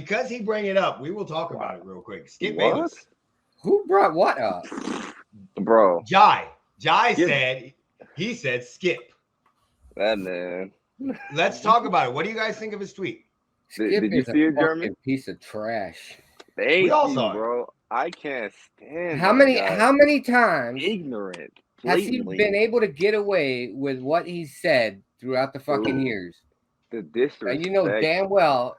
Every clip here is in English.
because he bring it up, we will talk about it real quick. Skip What? Bayless. Who brought what up? Bro. Jai Skip. said, he said skip. That man. Let's talk about it. What do you guys think of his tweet? Skip Did you is see a it, Jeremy? fucking piece of trash. Thank all you, saw it. bro. I can't stand How many times ignorant. has he Blatantly. been able to get away with what he said throughout the fucking Ooh. years? The disrespect. And you know damn well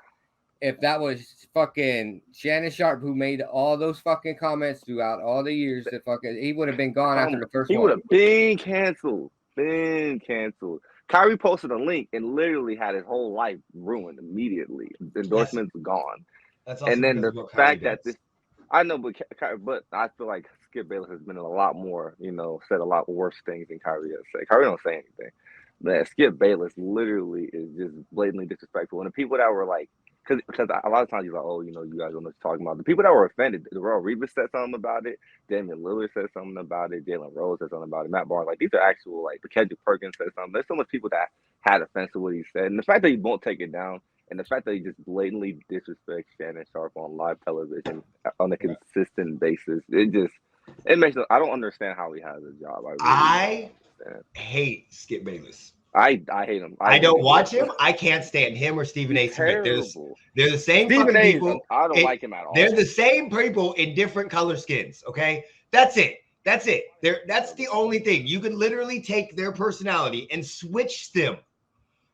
if that was fucking Shannon Sharp who made all those fucking comments throughout all the years, that fucking he would have been gone after the first He one. would have been canceled. Kyrie posted a link and literally had his whole life ruined immediately. The endorsements gone. That's also And then because the of what Kyrie fact that does. this, I know, but I feel like Skip Bayless has been a lot more, said a lot worse things than Kyrie has said. Kyrie don't say anything. But Skip Bayless literally is just blatantly disrespectful. And the people that were like, because a lot of times you're like, oh, you guys don't know what you're talking about. The people that were offended, Darrell Reeves said something about it. Damian Lillard said something about it. Jalen Rose said something about it. Matt Barnes, like these are actual, like, Kendrick Perkins said something. There's so much people that had offense to what he said. And the fact that he won't take it down, and the fact that he just blatantly disrespects Shannon Sharp on live television on a consistent basis, it makes I don't understand how he has a job. I hate Skip Bayless. I hate him. I don't watch him. I can't stand him or Stephen A. Smith. They're the same Stephen fucking A. people. I don't like him at all. They're the same people in different color skins. Okay, that's it. That's the only thing. You could literally take their personality and switch them.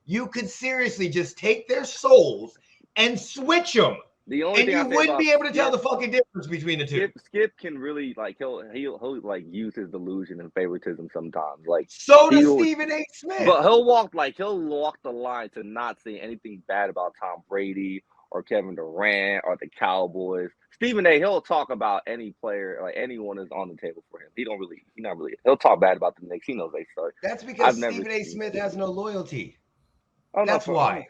You could seriously just take their souls and switch them. The only and thing you wouldn't be able to tell the fucking difference between the two. Skip can really he'll like use his delusion and favoritism sometimes. Like so does Stephen A. Smith. But he'll walk the line to not say anything bad about Tom Brady or Kevin Durant or the Cowboys. Stephen A. He'll talk about any player, like anyone is on the table for him. He'll talk bad about the Knicks. He knows they start. That's because Stephen A. Smith has no loyalty. That's why.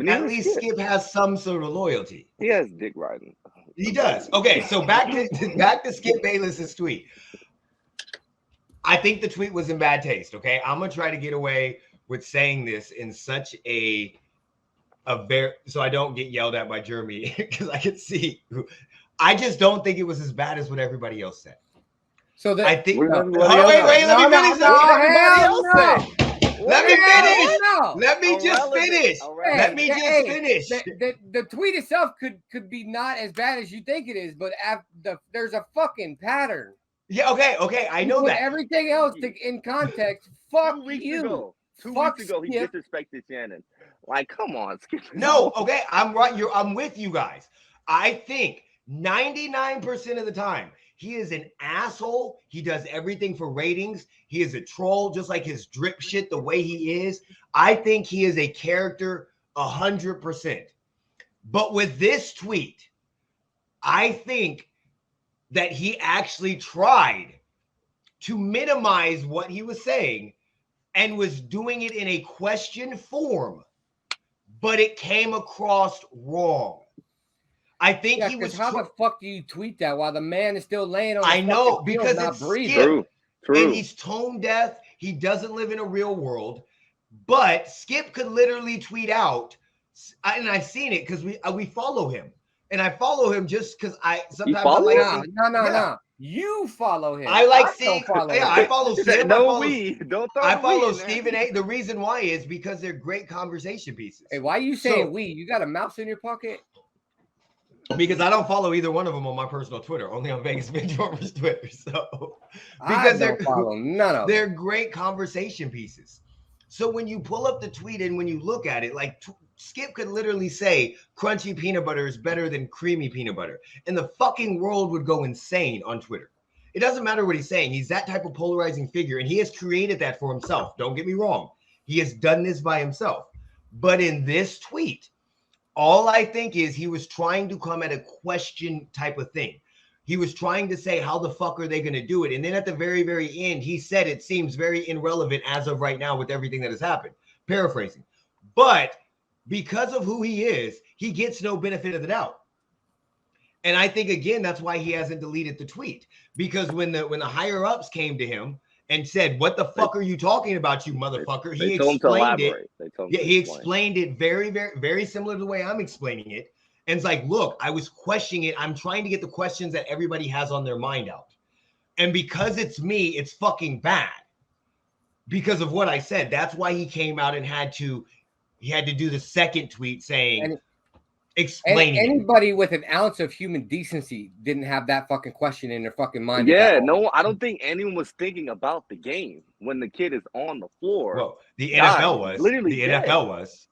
At least Skip has some sort of loyalty. He has dick riding. He does. Okay, so back to Skip Bayless's tweet. I think the tweet was in bad taste. Okay, I'm gonna try to get away with saying this in such a very so I don't get yelled at by Jeremy because I can see. I just don't think it was as bad as what everybody else said. So I think. wait, let me finish. Let me just finish. Let me just finish. The tweet itself could be not as bad as you think it is, but there's a fucking pattern. Yeah, okay. I know that. Everything else in context, fuck 2 weeks you. ago. 2 weeks ago, he disrespected Shannon. Like, come on, Skip. No, okay, I'm right. I'm with you guys. I think 99% of the time, he is an asshole. He does everything for ratings. He is a troll, just like his drip shit, the way he is. I think he is a character 100%. But with this tweet, I think that he actually tried to minimize what he was saying and was doing it in a question form, but it came across wrong. I think he was. How the fuck do you tweet that while the man is still laying on? I know because it's breathing. True. And he's tone deaf. He doesn't live in a real world. But Skip could literally tweet out, and I've seen it because we follow him, and I follow him just because sometimes I like. No. You follow him. I like seeing. I follow Skip. I follow we, Stephen A. The reason why is because they're great conversation pieces. Hey, why are you saying we? You got a mouse in your pocket? Because I don't follow either one of them on my personal Twitter, only on Vegas Benchwarmers Twitter. So because they're great conversation pieces. So when you pull up the tweet and when you look at it, like Skip could literally say crunchy peanut butter is better than creamy peanut butter, and the fucking world would go insane on Twitter. It doesn't matter what he's saying. He's that type of polarizing figure, and he has created that for himself. Don't get me wrong. He has done this by himself. But in this tweet, all I think is he was trying to come at a question type of thing. He was trying to say, how the fuck are they going to do it? And then at the very, very end, he said it seems very irrelevant as of right now with everything that has happened. Paraphrasing. But because of who he is, he gets no benefit of the doubt. And I think, again, that's why he hasn't deleted the tweet. Because when the higher ups came to him and said, what the fuck are you talking about, you motherfucker? He explained it very, very, very similar to the way I'm explaining it. And it's like, look, I was questioning it. I'm trying to get the questions that everybody has on their mind out. And because it's me, it's fucking bad. Because of what I said. That's why he came out and had to do the second tweet saying, explaining anybody with an ounce of human decency didn't have that fucking question in their fucking mind. Yeah, no, I don't think anyone was thinking about the game when the kid is on the floor. Well, the NFL was. Literally the NFL was.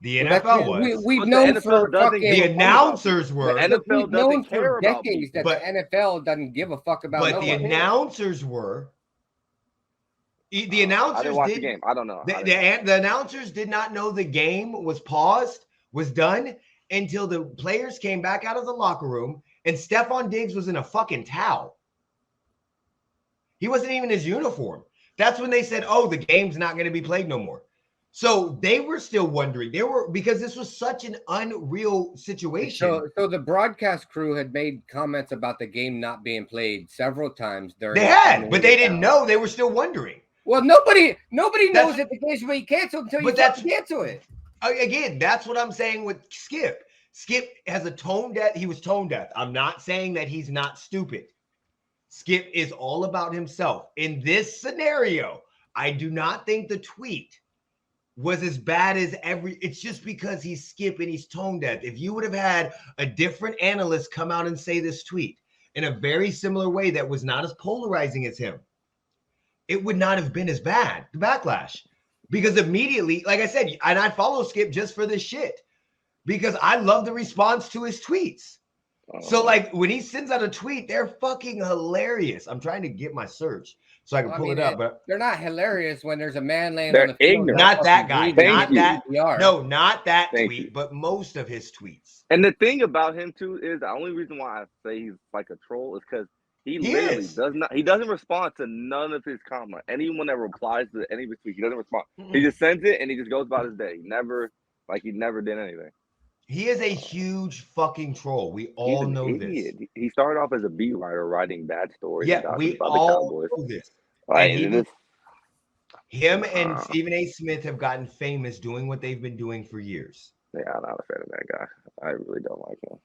The well, NFL was. We've known for fucking. The announcers were. The NFL doesn't care for about decades that the NFL doesn't give a fuck about. But the announcers were. The announcers I didn't watch the game. I don't know. The announcers did not know the game was paused, was done until the players came back out of the locker room and Stephon Diggs was in a fucking towel. He wasn't even in his uniform. That's when they said, "Oh, the game's not going to be played no more." So they were still wondering. Because this was such an unreal situation. So the broadcast crew had made comments about the game not being played several times during. They had, but they didn't know. They were still wondering. Well, nobody knows that the game's being canceled until you cancel it. Again, that's what I'm saying with Skip. Skip has a tone deaf. He was tone deaf. I'm not saying that he's not stupid. Skip is all about himself. In this scenario, I do not think the tweet was as bad as it's just because he's Skip and he's tone deaf. If you would have had a different analyst come out and say this tweet in a very similar way that was not as polarizing as him, it would not have been as bad, the backlash. Because immediately, like I said, and I follow Skip just for this shit because I love the response to his tweets. So like when he sends out a tweet, they're fucking hilarious. I'm trying to get my search so I can pull it up, but they're not hilarious when there's a man laying on the field. Not that guy. Not that tweet, but most of his tweets. And the thing about him too is the only reason why I say he's like a troll is because he literally doesn't respond to none of his comments. Anyone that replies to any of his tweets, he doesn't respond. Mm-hmm. He just sends it and he just goes about his day. He never did anything. He is a huge fucking troll. We all know this. He started off as a beat writer writing bad stories. Yeah, we all know this. Him and Stephen A. Smith have gotten famous doing what they've been doing for years. Yeah, I'm not a fan of that guy. I really don't like him.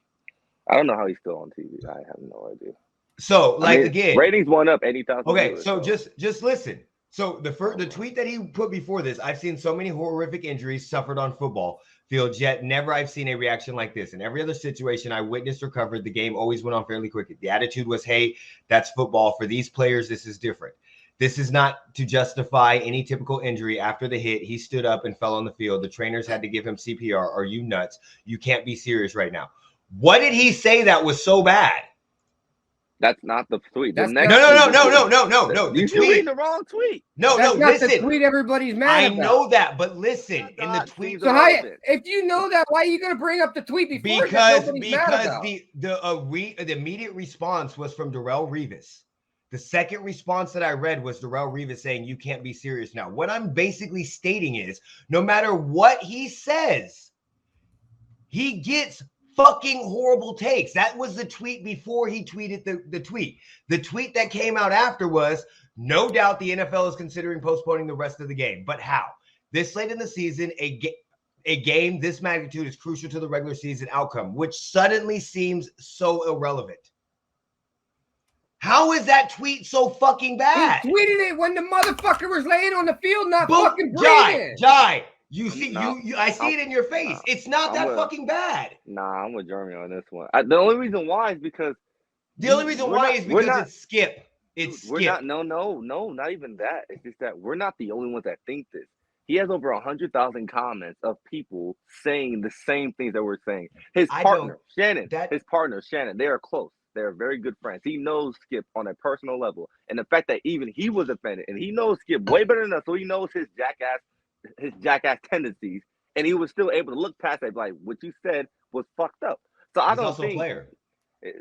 I don't know how he's still on TV. I have no idea. So, again, ratings went up 80,000. Okay, so just listen. So the tweet that he put before this, I've seen so many horrific injuries suffered on football fields, yet never I've seen a reaction like this. In every other situation I witnessed or covered, the game always went on fairly quickly. The attitude was, hey, that's football. For these players, this is different. This is not to justify any typical injury. After the hit, he stood up and fell on the field. The trainers had to give him CPR. Are you nuts? You can't be serious right now. What did he say that was so bad? That's not the tweet. No. You're reading the wrong tweet. No, listen. The tweet everybody's mad about. I know that, but listen, in the tweet. So if you know that, why are you going to bring up the tweet before? Because the immediate response was from Darrelle Revis. The second response that I read was Darrelle Revis saying, you can't be serious now. What I'm basically stating is, no matter what he says, he gets fucking horrible takes. That was the tweet before he tweeted the tweet. The tweet that came out after was, no doubt the NFL is considering postponing the rest of the game. But how? This late in the season, a game this magnitude is crucial to the regular season outcome, which suddenly seems so irrelevant. How is that tweet so fucking bad? He tweeted it when the motherfucker was laying on the field, not fucking breathing. Jai. You see, I see it in your face. It's not that fucking bad. Nah, I'm with Jeremy on this one. The only reason why is because it's Skip. It's Skip. No, not even that. It's just that we're not the only ones that think this. He has over 100,000 comments of people saying the same things that we're saying. His partner, Shannon, they are close. They're very good friends. He knows Skip on a personal level. And the fact that even he was offended, and he knows Skip way better than us, so he knows his jackass tendencies, and he was still able to look past that, like, what you said was fucked up. So I don't think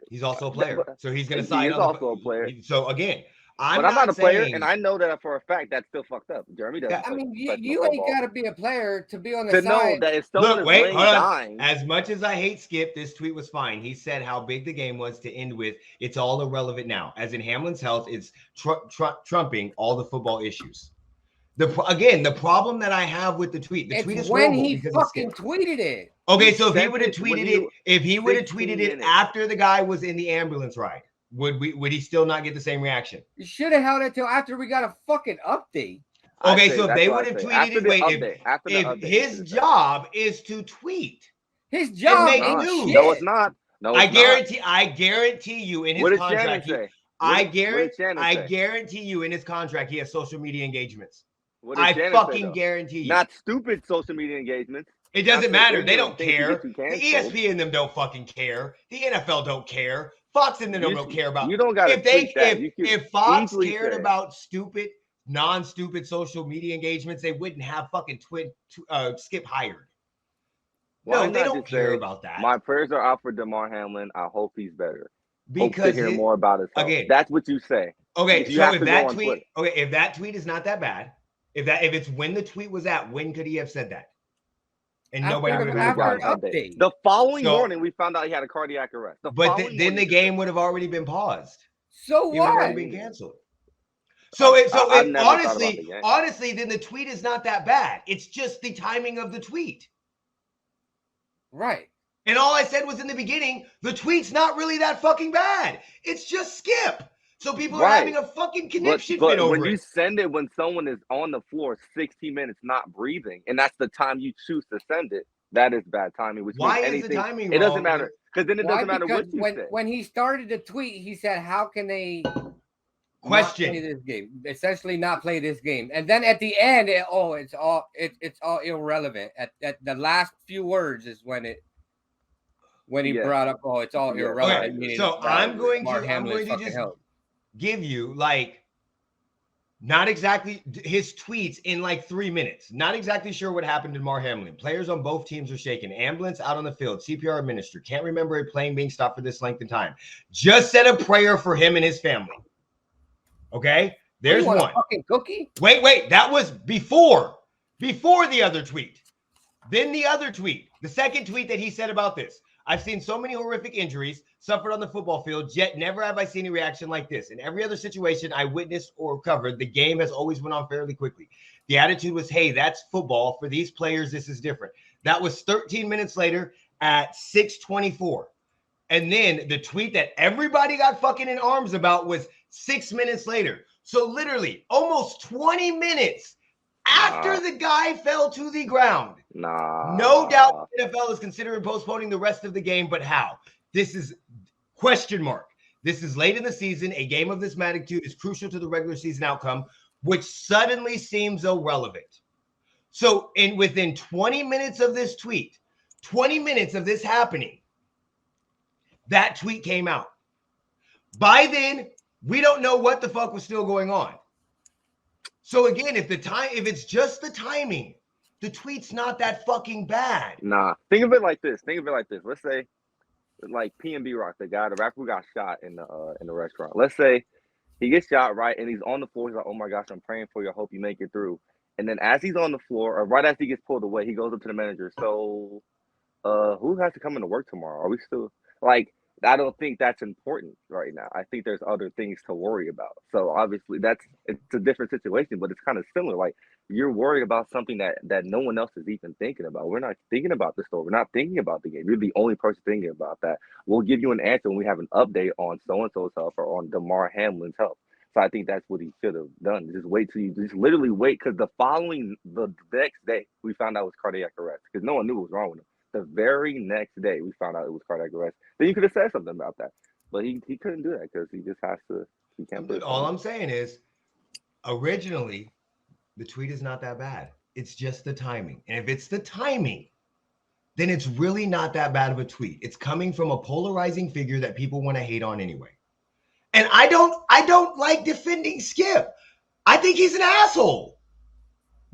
he's also a player. So he's going to sign up. He's also a player. So again, I'm not a player, and I know that for a fact that's still fucked up. Jeremy doesn't. I mean, you ain't got to be a player to be on the side. To know that if someone is laying dying. As much as I hate Skip, this tweet was fine. He said how big the game was to end with. It's all irrelevant now. As in Hamlin's health, it's trumping all the football issues. The problem that I have with the tweet is when horrible he because fucking tweeted it. Okay, so if he would have tweeted it, after the guy was in the ambulance ride, would he still not get the same reaction? You should have held it till after we got a fucking update. Okay, so if they would have tweeted it, if his job is to tweet, his job make news. No, it's not. No, I guarantee you in his contract. I guarantee you in his contract he has social media engagements. I fucking guarantee you. Not stupid social media engagements. It doesn't matter. They don't care. The ESPN and them don't fucking care. The NFL don't care. Fox and them don't care about. You don't got to if Fox cared about stupid, non-stupid social media engagements, they wouldn't have fucking Skip hired. No, they don't care about that. My prayers are out for DeMar Hamlin. I hope he's better. Because hope to hear more about his health. Again, that's what you say. Okay, so if that tweet is not that bad, if it's when the tweet was at, when could he have said that? And nobody would have had an update. The following morning, we found out he had a cardiac arrest. Then the game would have already been paused. So what? It would have already been canceled. Honestly, then the tweet is not that bad. It's just the timing of the tweet. Right. And all I said was in the beginning, the tweet's not really that fucking bad. It's just Skip. So people are having a fucking conniption fit over it. When you send it when someone is on the floor 60 minutes not breathing, and that's the time you choose to send it, that is bad timing. Why is the timing wrong? It doesn't matter. Because then it doesn't matter what you say. When he started the tweet, he said, how can they question this game? Essentially not play this game. And then at the end, it's all irrelevant. At the last few words is when he brought up, it's all irrelevant. Okay. So I'm going to just give you not exactly his tweets in 3 minutes. Not exactly sure what happened to DeMar Hamlin. Players on both teams are shaken. Ambulance out on the field. CPR administered. Can't remember a plane being stopped for this length of time. Just said a prayer for him and his family. Okay, there's one. A fucking cookie? Wait. That was before the other tweet. Then the other tweet, the second tweet that he said about this. I've seen so many horrific injuries suffered on the football field, yet never have I seen a reaction like this. In every other situation I witnessed or covered, the game has always went on fairly quickly. The attitude was, hey, that's football. For these players, this is different. That was 13 minutes later at 6:24. And then the tweet that everybody got fucking in arms about was 6 minutes later. So literally almost 20 minutes after the guy fell to the ground. No doubt the NFL is considering postponing the rest of the game, but how? This is question mark. This is late in the season. A game of this magnitude is crucial to the regular season outcome, which suddenly seems irrelevant. So within 20 minutes of this tweet, 20 minutes of this happening, that tweet came out. By then, we don't know what the fuck was still going on. So again, if it's just the timing, the tweet's not that fucking bad. Nah, think of it like this. Let's say, like P&B Rock, the rapper who got shot in the restaurant. Let's say he gets shot, right, and he's on the floor. He's like, "Oh my gosh, I'm praying for you. I hope you make it through." And then as he's on the floor, or right as he gets pulled away, he goes up to the manager. So, who has to come into work tomorrow? Are we still like? I don't think that's important right now. I think there's other things to worry about. So obviously it's a different situation, but it's kind of similar. Like you're worried about something that no one else is even thinking about. We're not thinking about the story. We're not thinking about the game. You're the only person thinking about that. We'll give you an answer when we have an update on so-and-so's health or on DeMar Hamlin's health. So I think that's what he should have done. Just literally wait. Because the next day we found out it was cardiac arrest because no one knew what was wrong with him. The very next day, we found out it was cardiac arrest. Then you could have said something about that, but he couldn't do that because he just has to. He can't. All I'm saying is, originally, the tweet is not that bad. It's just the timing, and if it's the timing, then it's really not that bad of a tweet. It's coming from a polarizing figure that people want to hate on anyway. And I don't like defending Skip. I think he's an asshole.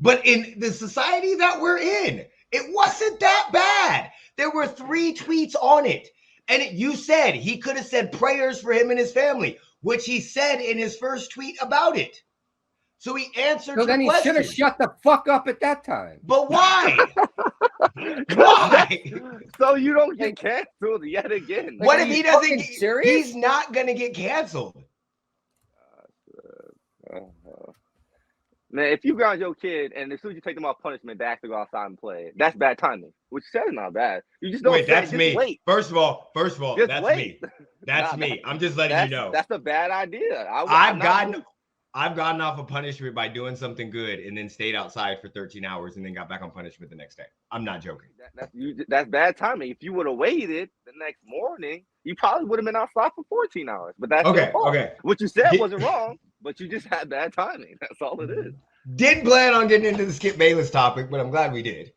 But in the society that we're in, it wasn't that bad. There were 3 tweets on it. And you said he could have said prayers for him and his family, which he said in his first tweet about it. So he answered your question. So then he should have shut the fuck up at that time. But why? Why? So you don't get canceled yet again. What if he doesn't get serious? He's not going to get canceled. Man, if you ground your kid and as soon as you take them off punishment, they have to go outside and play, that's bad timing. Which said is not bad. You just don't wait. That's me. Wait. First of all, just that's wait. me. That's me. I'm just letting you know. That's a bad idea. I've gotten off a punishment by doing something good and then stayed outside for 13 hours and then got back on punishment the next day. I'm not joking. That's bad timing. If you would have waited the next morning, you probably would have been outside for 14 hours. But that's your fault. Okay. What you said wasn't wrong, but you just had bad timing. That's all it is. Didn't plan on getting into the Skip Bayless topic, but I'm glad we did.